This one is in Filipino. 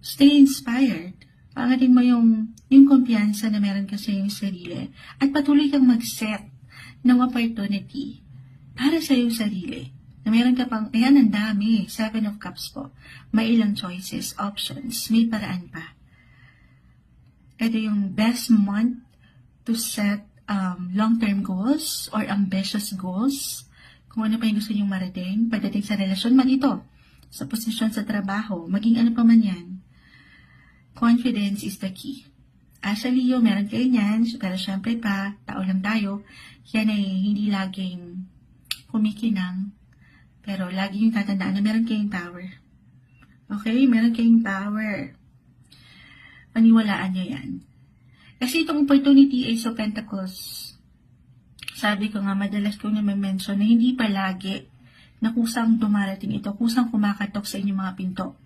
Stay inspired. Paangatin mo yung kumpiyansa na meron ka sa iyong sarili. At patuloy kang mag-set ng opportunity para sa iyong sarili. Na meron ka pang, ayan, ang dami. 7 of Cups po. May ilang choices, options, may paraan pa. Ito yung best month to set long-term goals or ambitious goals. Kung ano pa yung gusto nyong marating, pagdating sa relasyon man ito, sa posisyon sa trabaho, maging ano pa man yan. Confidence is the key. Leo, meron kayo niyan, pero syempre pa, tao lang tayo, yan ay hindi laging kumikinang, pero lagi yung tatandaan na meron kayong power. Okay? Meron kayong power. Paniwalaan nyo yan. Kasi itong opportunity Ace of Pentacles, sabi ko nga, madalas kong na-mention na hindi palagi na kusang dumarating ito, kusang kumakatok sa inyong mga pinto.